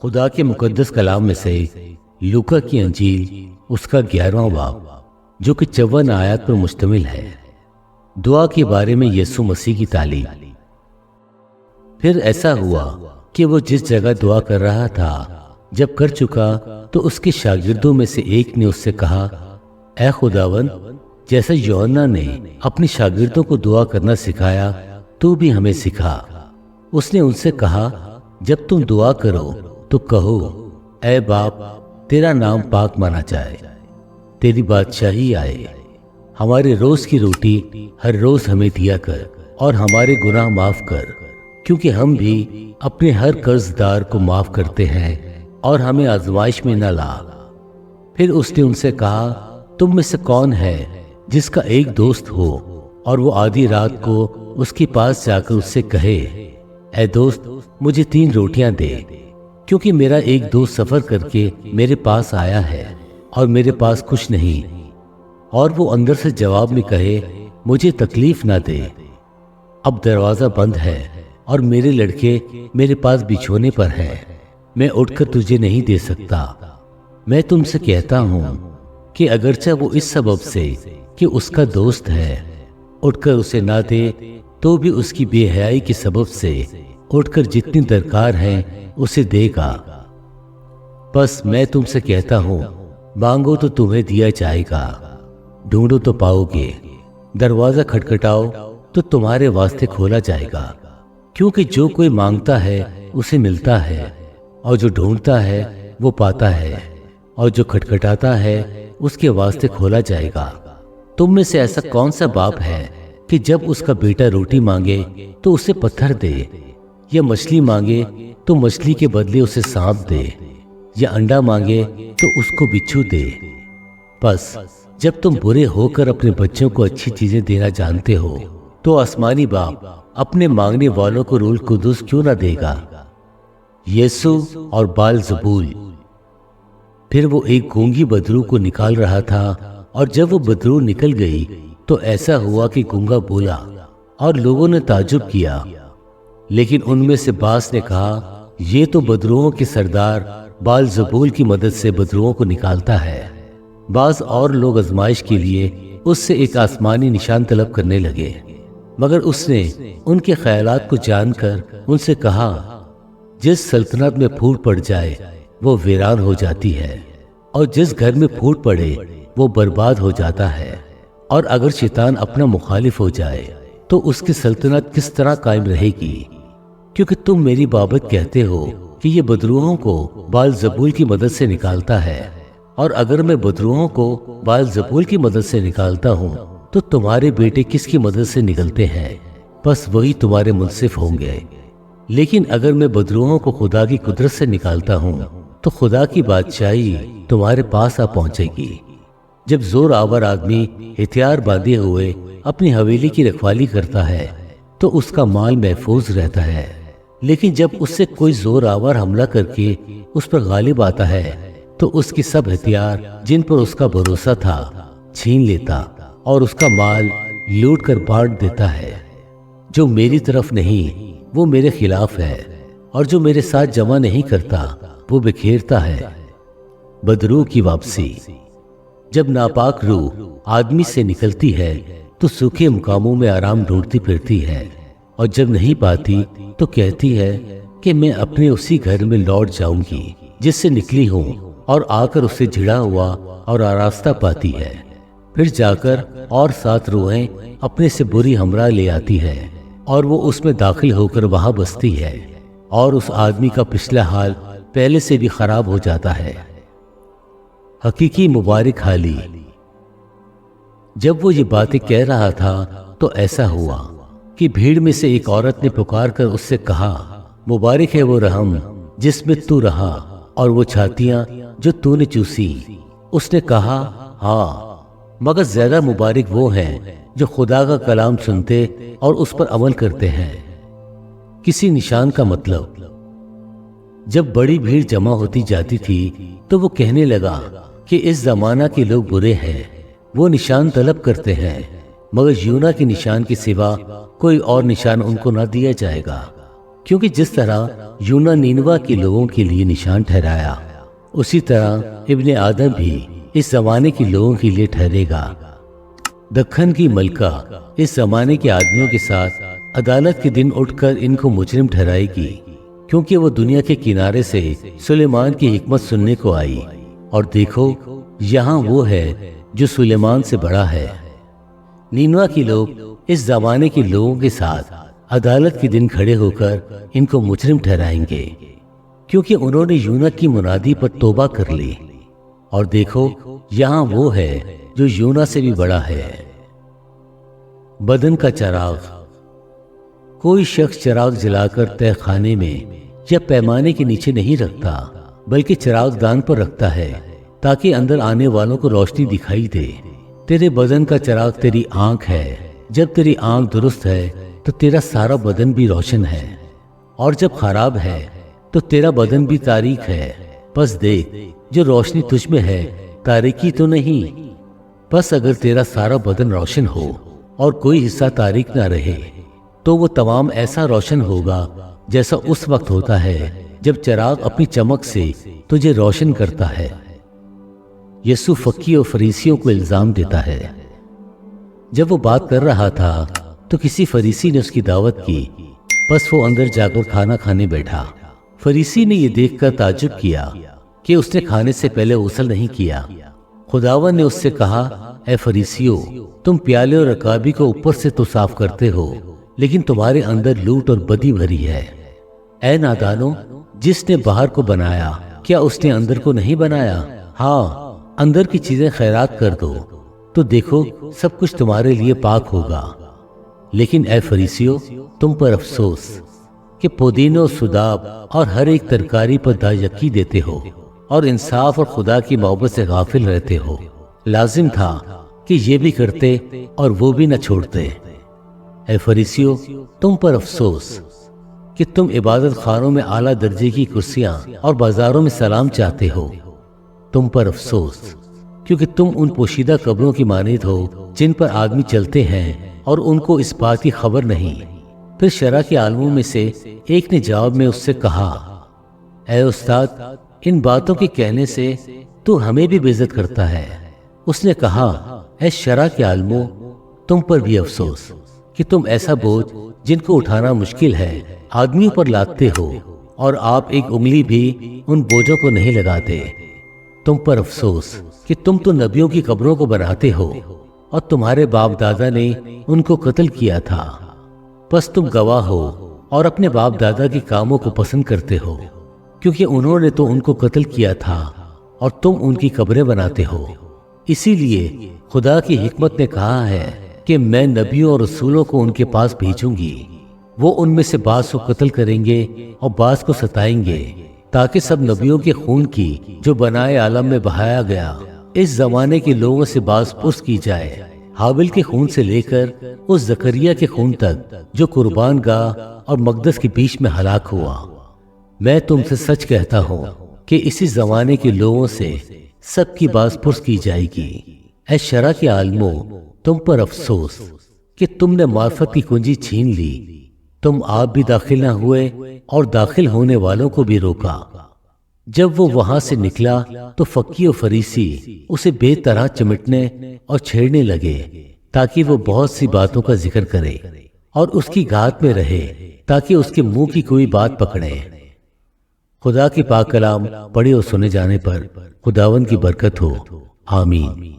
خدا کے مقدس کلام میں سے لوکا کی انجیل اس کا 11واں باب جو کہ 54 آیات پر مشتمل ہے۔ دعا کے بارے میں یسوع مسیح کی تعلیم۔ پھر ایسا ہوا کہ وہ جس جگہ دعا کر رہا تھا جب کر چکا تو اس کے شاگردوں میں سے ایک نے اس سے کہا، اے خداوند، جیسا یوحنا نے اپنے شاگردوں کو دعا کرنا سکھایا تو بھی ہمیں سکھا۔ اس نے ان سے کہا، جب تم دعا کرو تو کہو، اے باپ، تیرا نام پاک مانا جائے، تیری بادشاہی آئے، ہمارے روز کی روٹی ہر روز ہمیں دیا کر، اور ہمارے گناہ معاف کر، کیونکہ ہم بھی اپنے ہر قرض دار کو معاف کرتے ہیں، اور ہمیں آزمائش میں نہ لا۔ پھر اس نے ان سے کہا، تم میں سے کون ہے جس کا ایک دوست ہو اور وہ آدھی رات کو اس کے پاس جا کر اس سے کہے، اے دوست، مجھے 3 روٹیاں دے، کیونکہ میرا ایک دوست سفر کر کے میرے پاس آیا ہے اور میرے پاس کچھ نہیں، اور وہ اندر سے جواب میں کہے، مجھے تکلیف نہ دے، اب دروازہ بند ہے اور میرے لڑکے میرے پاس بچھونے پر ہیں، میں اٹھ کر تجھے نہیں دے سکتا۔ میں تم سے کہتا ہوں کہ اگرچہ وہ اس سبب سے کہ اس کا دوست ہے اٹھ کر اسے نہ دے، تو بھی اس کی بے حیائی کے سبب سے اٹھ کر جتنی درکار ہیں اسے دے گا۔ بس میں تم سے کہتا ہوں، مانگو تو تمہیں دیا جائے گا، ڈھونڈو تو پاؤ گے، دروازہ کھٹکھٹاؤ تو تمہارے واسطے کھولا جائے گا، کیونکہ جو کوئی مانگتا ہے اسے ملتا ہے، اور جو ڈھونڈتا ہے وہ پاتا ہے، اور جو کھٹکھٹاتا ہے اس کے واسطے کھولا جائے گا۔ تم میں سے ایسا کون سا باپ ہے کہ جب اس کا بیٹا روٹی مانگے تو اسے پتھر دے، یا مچھلی مانگے تو مچھلی کے بدلے اسے سانپ دے، یا انڈا مانگے تو اس کو بچھو دے؟ بس جب تم برے ہو کر اپنے بچوں کو اچھی چیزیں دینا جانتے ہو تو آسمانی باپ اپنے مانگنے والوں کو روح القدس کیوں نہ دے گا۔ یسوع اور بال زبول۔ پھر وہ ایک گونگی بدرو کو نکال رہا تھا، اور جب وہ بدرو نکل گئی تو ایسا ہوا کہ گونگا بولا، اور لوگوں نے تعجب کیا۔ لیکن ان میں سے بعض نے کہا، یہ تو بدروؤں کے سردار بال زبول کی مدد سے بدروؤں کو نکالتا ہے۔ بعض اور لوگ آزمائش کے لیے اس سے ایک آسمانی نشان طلب کرنے لگے، مگر اس نے ان کے خیالات کو جان کر ان سے کہا، جس سلطنت میں پھوٹ پڑ جائے وہ ویران ہو جاتی ہے، اور جس گھر میں پھوٹ پڑے وہ برباد ہو جاتا ہے، اور اگر شیطان اپنا مخالف ہو جائے تو اس کی سلطنت کس طرح قائم رہے گی؟ کیونکہ تم میری بابت کہتے ہو کہ یہ بدروؤں کو بال زبول کی مدد سے نکالتا ہے، اور اگر میں بدروؤں کو بال زبول کی مدد سے نکالتا ہوں تو تمہارے بیٹے کس کی مدد سے نکلتے ہیں؟ بس وہی تمہارے منصف ہوں گے۔ لیکن اگر میں بدروؤں کو خدا کی قدرت سے نکالتا ہوں تو خدا کی بادشاہی تمہارے پاس آ پہنچے گی۔ جب زور آور آدمی ہتھیار باندھے ہوئے اپنی حویلی کی رکھوالی کرتا ہے تو اس کا مال محفوظ رہتا ہے، لیکن جب اس سے کوئی زور آور حملہ کر کے اس پر غالب آتا ہے تو اس کی سب ہتھیار جن پر اس کا بھروسہ تھا چھین لیتا، اور اس کا مال لوٹ کر بانٹ دیتا ہے۔ جو میری طرف نہیں وہ میرے خلاف ہے، اور جو میرے ساتھ جمع نہیں کرتا وہ بکھیرتا ہے۔ بدروح کی واپسی۔ جب ناپاک روح آدمی سے نکلتی ہے تو سوکھے مقاموں میں آرام ڈھونڈتی پھرتی ہے، اور جب نہیں پاتی تو کہتی ہے کہ میں اپنے اسی گھر میں لوٹ جاؤں گی جس سے نکلی ہوں، اور آ کر اسے جھڑا ہوا اور آراستہ پاتی ہے۔ پھر جا کر اور 7 روحیں اپنے سے بری ہمراہ لے آتی ہے، اور وہ اس میں داخل ہو کر وہاں بستی ہے، اور اس آدمی کا پچھلا حال پہلے سے بھی خراب ہو جاتا ہے۔ حقیقی مبارک حالی۔ جب وہ یہ باتیں کہہ رہا تھا تو ایسا ہوا کہ بھیڑ میں سے ایک عورت نے پکار کر اس سے کہا، مبارک ہے وہ رحم جس میں تو رہا اور وہ چھاتیاں جو تو نے چوسی۔ اس نے کہا، ہاں، مگر زیادہ مبارک وہ ہیں جو خدا کا کلام سنتے اور اس پر عمل کرتے ہیں۔ کسی نشان کا مطلب۔ جب بڑی بھیڑ جمع ہوتی جاتی تھی تو وہ کہنے لگا کہ اس زمانہ کے لوگ برے ہیں، وہ نشان طلب کرتے ہیں، مگر یونا کے نشان کے سوا کوئی اور نشان ان کو نہ دیا جائے گا۔ کیونکہ جس طرح یونا نینوا کے لوگوں کے لیے نشان ٹھہرایا، اسی طرح ابن آدم بھی اس زمانے کے لوگوں کے لیے ٹھہرے گا۔ دکن کی ملکہ اس زمانے کے آدمیوں کے ساتھ عدالت کے دن اٹھ کر ان کو مجرم ٹھہرائے گی، کیونکہ وہ دنیا کے کنارے سے سلیمان کی حکمت سننے کو آئی، اور دیکھو یہاں وہ ہے جو سلیمان سے بڑا ہے۔ نینوا کے لوگ اس زمانے کے لوگوں کے ساتھ عدالت کے دن کھڑے ہو کر ان کو مجرم ٹھہرائیں گے، کیونکہ انہوں نے یونا کی منادی پر توبہ کر لی، اور دیکھو یہاں وہ ہے جو یونا سے بھی بڑا ہے۔ بدن کا چراغ۔ کوئی شخص چراغ جلا کر تہ خانے میں یا پیمانے کے نیچے نہیں رکھتا، بلکہ چراغ دان پر رکھتا ہے تاکہ اندر آنے والوں کو روشنی دکھائی دے۔ تیرے بدن کا چراغ تیری آنکھ ہے۔ جب تیری آنکھ درست ہے تو تیرا سارا بدن بھی روشن ہے، اور جب خراب ہے تو تیرا بدن بھی تاریک ہے۔ پس دیکھ، جو روشنی تجھ میں ہے تاریکی تو نہیں۔ پس اگر تیرا سارا بدن روشن ہو اور کوئی حصہ تاریک نہ رہے تو وہ تمام ایسا روشن ہوگا جیسا اس وقت ہوتا ہے جب چراغ اپنی چمک سے تجھے روشن کرتا ہے۔ یسوع فقی اور فریسیوں کو الزام دیتا ہے۔ جب وہ بات کر رہا تھا تو کسی فریسی نے اس کی دعوت کی، پس وہ اندر جا کر کھانا کھانے بیٹھا۔ فریسی نے یہ دیکھ کر تعجب کیا کہ اس نے کھانے سے پہلے غسل نہیں کیا۔ خداوند نے اس سے کہا، اے فریسیو، تم پیالے اور رکابی کو اوپر سے تو صاف کرتے ہو، لیکن تمہارے اندر لوٹ اور بدی بھری ہے۔ اے نادانو، جس نے باہر کو بنایا کیا اس نے اندر کو نہیں بنایا؟ ہاں، اندر کی چیزیں خیرات کر دو تو دیکھو سب کچھ تمہارے لیے پاک ہوگا۔ لیکن اے فریسیو، تم پر افسوس کہ پودینوں، سداب اور ہر ایک ترکاری پر دایکی دیتے ہو، اور انصاف اور خدا کی محبت سے غافل رہتے ہو۔ لازم تھا کہ یہ بھی کرتے اور وہ بھی نہ چھوڑتے۔ اے فریسیو، تم پر افسوس کہ تم عبادت خانوں میں اعلیٰ درجے کی کرسیاں اور بازاروں میں سلام چاہتے ہو۔ تم پر افسوس، کیونکہ تم ان پوشیدہ قبروں کی مانند ہو جن پر آدمی چلتے ہیں اور ان کو اس بات کی خبر نہیں۔ پھر شرع کے عالموں میں سے ایک نے جواب میں اس سے کہا، اے استاد، ان باتوں کے کہنے سے تو ہمیں بھی بے عزت کرتا ہے۔ اس نے کہا، اے شرع کے عالموں، تم پر بھی افسوس کہ تم ایسا بوجھ جن کو اٹھانا مشکل ہے آدمیوں پر لادتے ہو، اور آپ ایک انگلی بھی ان بوجھوں کو نہیں لگاتے۔ تم پر افسوس کہ تم تو نبیوں کی قبروں کو بناتے ہو، اور تمہارے باپ دادا نے ان کو قتل کیا تھا۔ بس تم گواہ ہو اور اپنے باپ دادا کے کاموں کو پسند کرتے ہو، کیونکہ انہوں نے تو ان کو قتل کیا تھا اور تم ان کی قبریں بناتے ہو۔ اسی لیے خدا کی حکمت نے کہا ہے کہ میں نبیوں اور رسولوں کو ان کے پاس بھیجوں گی، وہ ان میں سے بعض کو قتل کریں گے اور بعض کو ستائیں گے، تاکہ سب نبیوں کے خون کی جو بنائے عالم میں بہایا گیا اس زمانے کے لوگوں سے باز پرس کی جائے، حابل کے خون سے لے کر اس زکریا کے خون تک جو قربان گاہ اور مقدس کے بیچ میں ہلاک ہوا۔ میں تم سے سچ کہتا ہوں کہ اسی زمانے کے لوگوں سے سب کی باز پرس کی جائے گی۔ اے شرع کے عالموں، تم پر افسوس کہ تم نے معرفت کی کنجی چھین لی۔ تم آپ بھی داخل نہ ہوئے اور داخل ہونے والوں کو بھی روکا۔ جب وہ وہاں سے نکلا تو فقی و فریسی اسے بے طرح چمٹنے اور چھیڑنے لگے تاکہ وہ بہت سی باتوں کا ذکر کرے اور اس کی گھات میں رہے تاکہ اس کے منہ کی کوئی بات پکڑے۔ خدا کی پاک کلام پڑھے اور سنے جانے پر خداوند کی برکت ہو، آمین۔